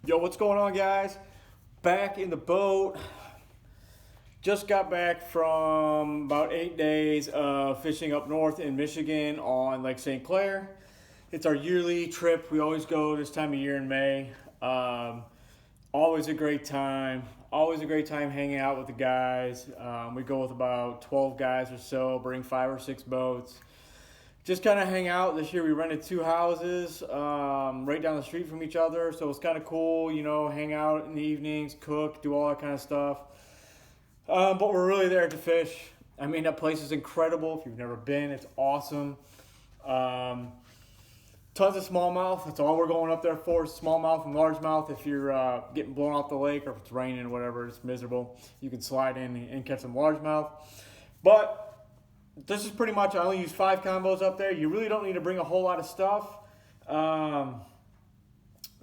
Yo, what's going on, guys? Back in the boat. Just got back from about 8 days of fishing up north in Michigan on Lake St. Clair. It's our yearly trip. We always go this time of year in May. Always a great time. Always a great time hanging out with the guys. We go with about 12 guys or so, bring 5 or 6 boats. Just kind of hang out. This year we rented 2 houses right down the street from each other, so it's kind of cool, you know, hang out in the evenings, cook, do all that kind of stuff. But we're really there to fish. I mean, that place is incredible. If you've never been, it's awesome. Tons of smallmouth. That's all we're going up there for, smallmouth and largemouth. If you're getting blown off the lake or if it's raining or whatever, it's miserable, you can slide in and catch some largemouth. But this is pretty much, I only use 5 combos up there. You really don't need to bring a whole lot of stuff.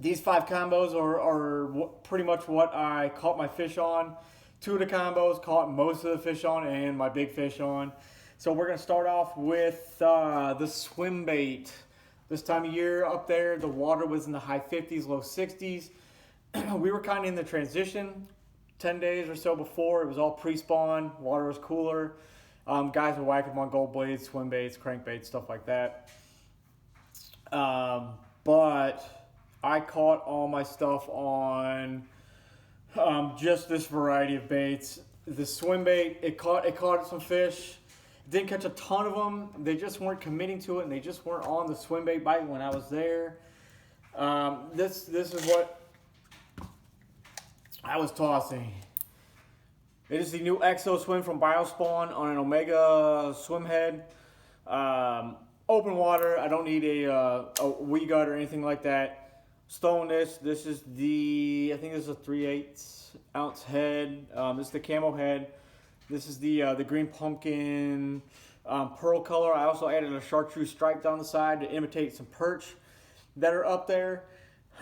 These 5 combos are pretty much what I caught my fish on. 2 of the combos caught most of the fish on and my big fish on. So we're going to start off with the swim bait. This time of year up there, the water was in the high 50s, low 60s. We were kind of in the transition 10 days or so before. It was all pre-spawn. Water was cooler. Guys were whacking them on gold blades, swim baits, crankbaits, stuff like that. But I caught all my stuff on just this variety of baits. The swim bait, it caught some fish. Didn't catch a ton of them. They just weren't committing to it, and they just weren't on the swim bait bite when I was there. This is what I was tossing. It is the new Exoswim from Biospawn on an Omega swim head. Open water. I don't need a wee gut or anything like that. Stone this. This is I think this is a 3/8 ounce head. This is the camo head. This is the green pumpkin pearl color. I also added a chartreuse stripe down the side to imitate some perch that are up there.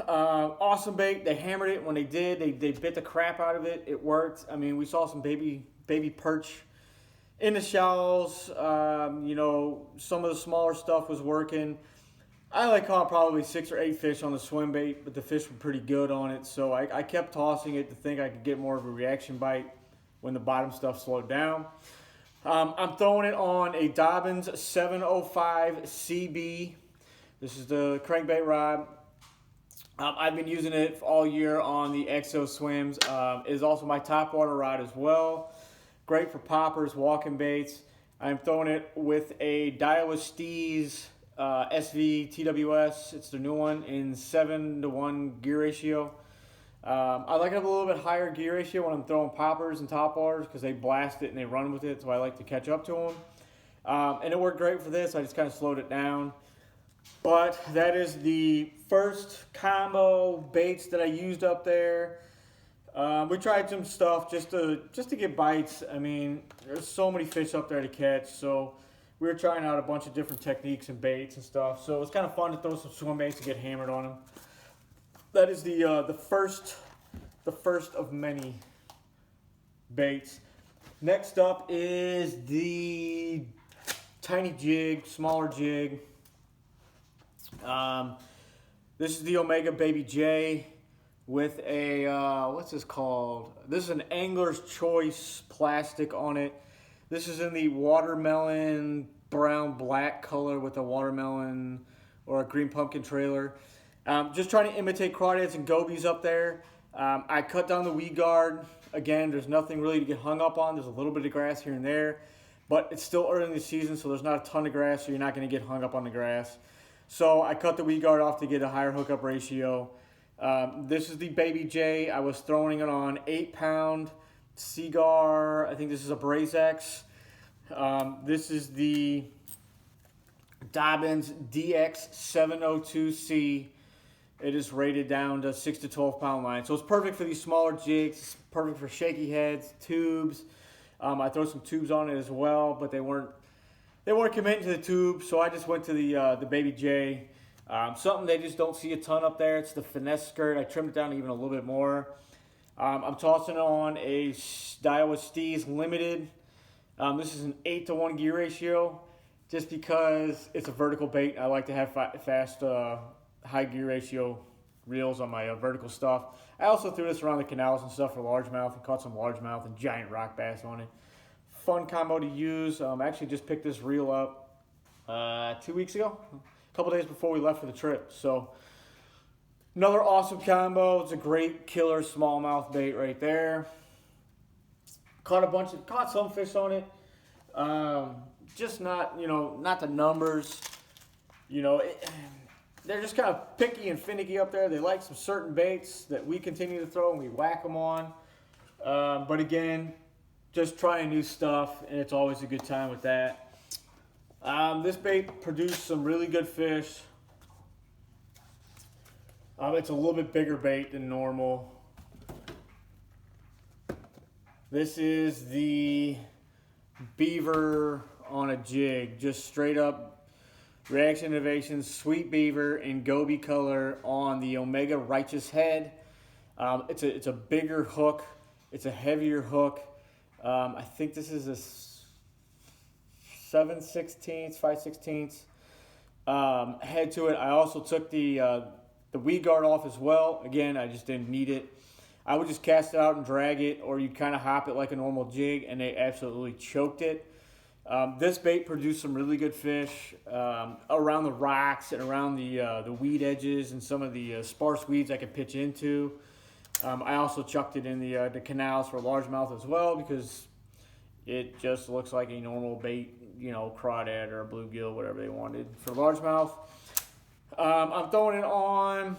Awesome bait. They hammered it when they did. They bit the crap out of it. It worked. I mean, we saw some baby perch in the shallows. You know, some of the smaller stuff was working. I only caught probably 6 or 8 fish on the swim bait, but the fish were pretty good on it. So I kept tossing it to think I could get more of a reaction bite when the bottom stuff slowed down. I'm throwing it on a Dobbins 705 CB. This is the crankbait rod. I've been using it all year on the Exoswims. It is also my top water rod as well. Great for poppers, walking baits. I'm throwing it with a Daiwa Steez SV TWS. It's the new one in 7-to-1 gear ratio. I like to have a little bit higher gear ratio when I'm throwing poppers and top waters because they blast it and they run with it, so I like to catch up to them. And it worked great for this. I just kind of slowed it down. But that is the first combo baits that I used up there. We tried some stuff just to get bites. I mean, there's so many fish up there to catch, so we were trying out a bunch of different techniques and baits and stuff. So it's kind of fun to throw some swim baits and get hammered on them. That is the first of many baits. Next up is the tiny jig, smaller jig. This is the Omega Baby J with a, what's this called? This is an Angler's Choice plastic on it. This is in the watermelon brown black color with a watermelon or a green pumpkin trailer. Just trying to imitate crawdads and gobies up there. I cut down the weed guard. Again, there's nothing really to get hung up on. There's a little bit of grass here and there, but it's still early in the season, so there's not a ton of grass, so you're not going to get hung up on the grass. So I cut the weed guard off to get a higher hookup ratio. This is the Baby J. I was throwing it on 8-pound Seagar. I think this is a Braze X. This is the Dobbins DX702C. It is rated down to 6 to 12 pound line. So it's perfect for these smaller jigs. It's perfect for shaky heads, tubes. I throw some tubes on it as well, but they weren't committing to the tube, so I just went to the Baby J. Something they just don't see a ton up there. It's the finesse skirt. I trimmed it down even a little bit more. I'm tossing on a Daiwa Steez Limited. This is an 8-to-1 gear ratio, just because it's a vertical bait. I like to have fast, high gear ratio reels on my vertical stuff. I also threw this around the canals and stuff for largemouth and caught some largemouth and giant rock bass on it. Fun combo to use. I actually just picked this reel up 2 weeks ago, a couple days before we left for the trip. So another awesome combo. It's a great killer smallmouth bait right there. Caught some fish on it. Just not, not the numbers. They're just kind of picky and finicky up there. They like some certain baits that we continue to throw and we whack them on. But again, just trying new stuff, and it's always a good time with that. This bait produced some really good fish. It's a little bit bigger bait than normal. This is the Beaver on a Jig, just straight up Reaction Innovations Sweet Beaver in goby color on the Omega Righteous head. It's a bigger hook. It's a heavier hook. I think this is a 7/16, 5/16 head to it. I also took the weed guard off as well. Again, I just didn't need it. I would just cast it out and drag it, or you kind of hop it like a normal jig, and they absolutely choked it. This bait produced some really good fish around the rocks and around the weed edges and some of the sparse weeds I could pitch into. I also chucked it in the canals for largemouth as well, because it just looks like a normal bait, crawdad or a bluegill, whatever they wanted for largemouth. I'm throwing it on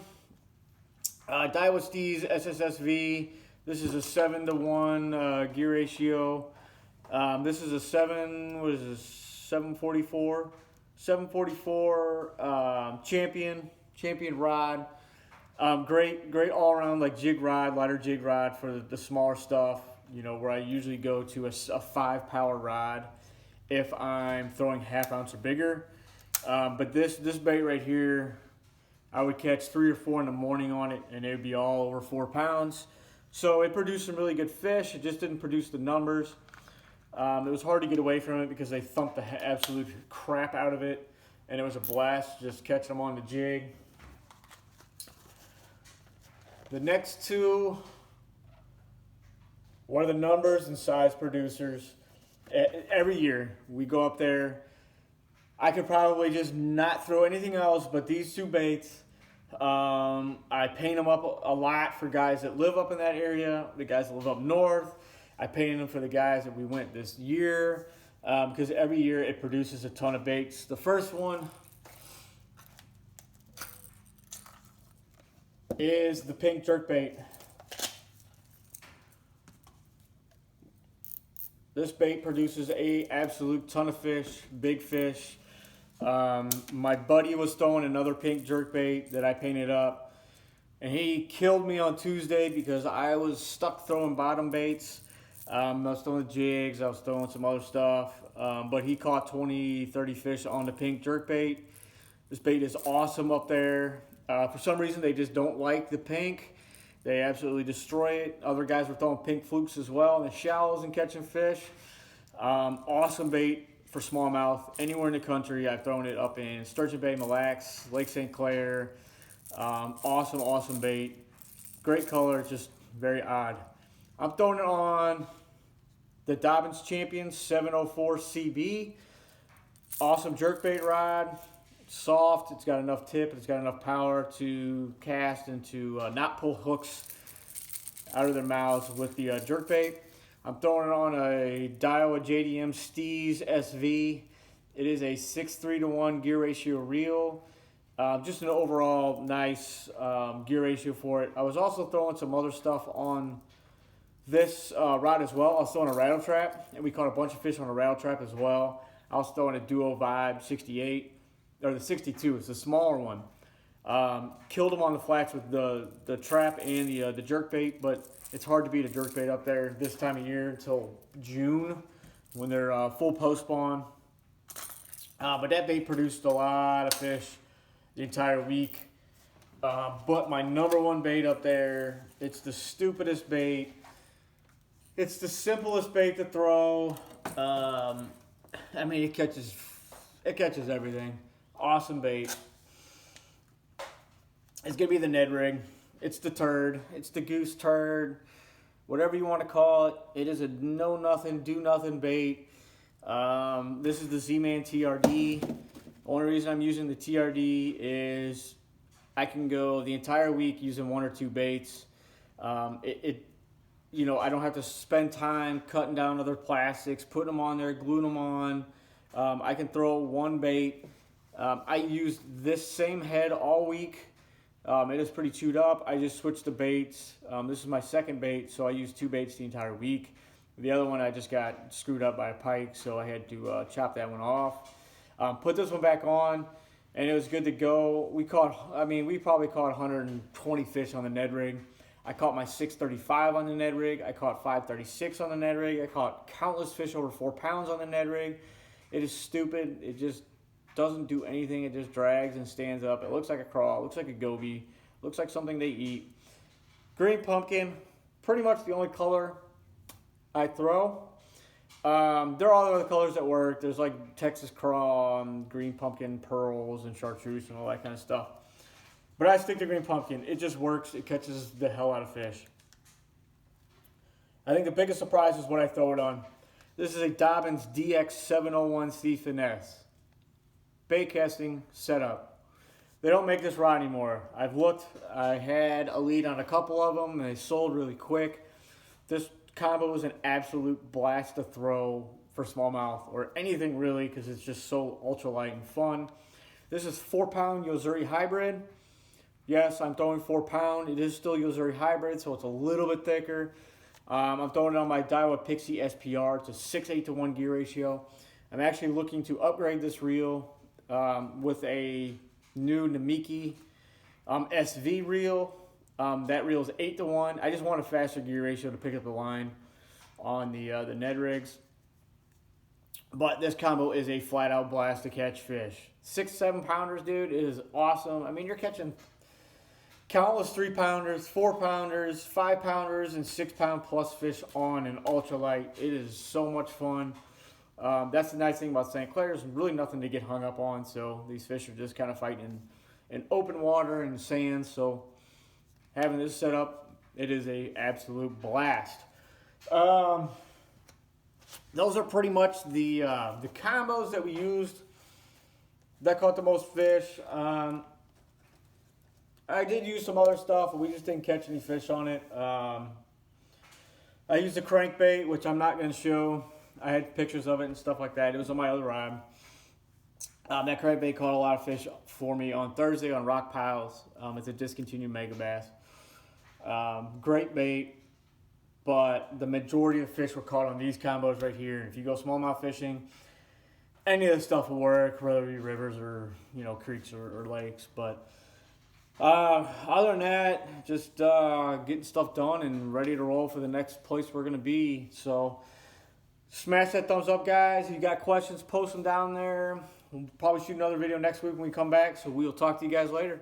Daiwa Steez SSSV. This is a 7-to-1 gear ratio. This is a 744 champion rod. Great all around like jig rod, lighter jig rod for the smaller stuff. Where I usually go to a 5-power rod if I'm throwing 1/2 ounce or bigger. But this bait right here, I would catch 3 or 4 in the morning on it, and it would be all over 4 pounds. So it produced some really good fish. It just didn't produce the numbers. It was hard to get away from it because they thumped the absolute crap out of it, and it was a blast just catching them on the jig. The next two, what are the numbers and size producers? Every year we go up there. I could probably just not throw anything else but these two baits. I paint them up a lot for guys that live up in that area, the guys that live up north. I painted them for the guys that we went this year, because every year it produces a ton of baits. The first one is the pink jerkbait. This bait produces a absolute ton of fish, big fish. My buddy was throwing another pink jerkbait that I painted up, and he killed me on Tuesday because I was stuck throwing bottom baits. I was throwing jigs, I was throwing some other stuff, but he caught 20, 30 fish on the pink jerkbait. This bait is awesome up there. For some reason, they just don't like the pink. They absolutely destroy it. Other guys were throwing pink flukes as well in the shallows and catching fish. Awesome bait for smallmouth. Anywhere in the country, I've thrown it up in Sturgeon Bay, Mille Lacs, Lake St. Clair. Awesome bait. Great color, just very odd. I'm throwing it on the Dobbins Champion 704 CB. Awesome jerkbait rod. It's soft, it's got enough tip, it's got enough power to cast and to not pull hooks out of their mouths with the jerkbait. I'm throwing it on a Daiwa JDM Steez SV. It is a 6:3-to-1 gear ratio reel. Just an overall nice gear ratio for it. I was also throwing some other stuff on this rod as well. I was throwing a rattle trap, and we caught a bunch of fish on a rattle trap as well. I was throwing a Duo Vibe 68. Or the 62, it's a smaller one. Killed them on the flats with the trap and the jerkbait, but it's hard to beat a jerkbait up there this time of year until June when they're full post spawn. But that bait produced a lot of fish the entire week. But my number one bait up there, it's the stupidest bait. It's the simplest bait to throw. I mean, it catches everything. Awesome bait. It's going to be the Ned Rig. It's the turd. It's the goose turd. Whatever you want to call it. It is a know-nothing, do-nothing bait. This is the Z-Man TRD. The only reason I'm using the TRD is I can go the entire week using 1 or 2 baits. You know, I don't have to spend time cutting down other plastics, putting them on there, gluing them on. I can throw one bait. I used this same head all week. It is pretty chewed up. I just switched the baits. This is my second bait, so I used 2 baits the entire week. The other one I just got screwed up by a pike, so I had to chop that one off. Put this one back on, and it was good to go. We probably caught 120 fish on the Ned Rig. I caught my 635 on the Ned Rig. I caught 536 on the Ned Rig. I caught countless fish over 4 pounds on the Ned Rig. It is stupid. It just doesn't do anything. It just drags and stands up. It looks like a crawl. It looks like a goby. Looks like something they eat. Green pumpkin, pretty much the only color I throw. There are other colors that work. There's like Texas craw, green pumpkin, pearls, and chartreuse and all that kind of stuff. But I stick to green pumpkin. It just works. It catches the hell out of fish. I think the biggest surprise is what I throw it on. This is a Dobbins DX701C Finesse. Bait casting setup. They don't make this rod anymore. I've looked. I had a lead on a couple of them, and they sold really quick. This combo is an absolute blast to throw for smallmouth or anything really, because it's just so ultralight and fun. This is 4-pound Yozuri hybrid. Yes, I'm throwing 4-pound. It is still Yozuri hybrid, so it's a little bit thicker. I'm throwing it on my Daiwa Pixie SPR. It's a 6:8 to 1 gear ratio. I'm actually looking to upgrade this reel with a new Namiki SV reel. That reel is 8 to 1. I just want a faster gear ratio to pick up the line on the Ned Rigs. But this combo is a flat-out blast to catch fish. 6-7 pounders, dude. It is awesome. I mean, you're catching countless 3-pounders, 4-pounders, 5-pounders, and 6-pound plus fish on an ultralight. It is so much fun. That's the nice thing about St. Clair. There's really nothing to get hung up on, so these fish are just kind of fighting in open water and sand. So having this set up, it is a absolute blast. Those are pretty much the combos that we used that caught the most fish. I did use some other stuff, but we just didn't catch any fish on it. I used a crankbait, which I'm not going to show. I had pictures of it and stuff like that. It was on my other rod. That crankbait caught a lot of fish for me on Thursday on rock piles. It's a discontinued mega bass. Great bait, but the majority of fish were caught on these combos right here. If you go smallmouth fishing, any of this stuff will work, whether it be rivers or creeks or lakes. But other than that, just getting stuff done and ready to roll for the next place we're gonna be. So smash that thumbs up, guys. If you got questions, post them down there. We'll probably shoot another video next week when we come back. So we'll talk to you guys later.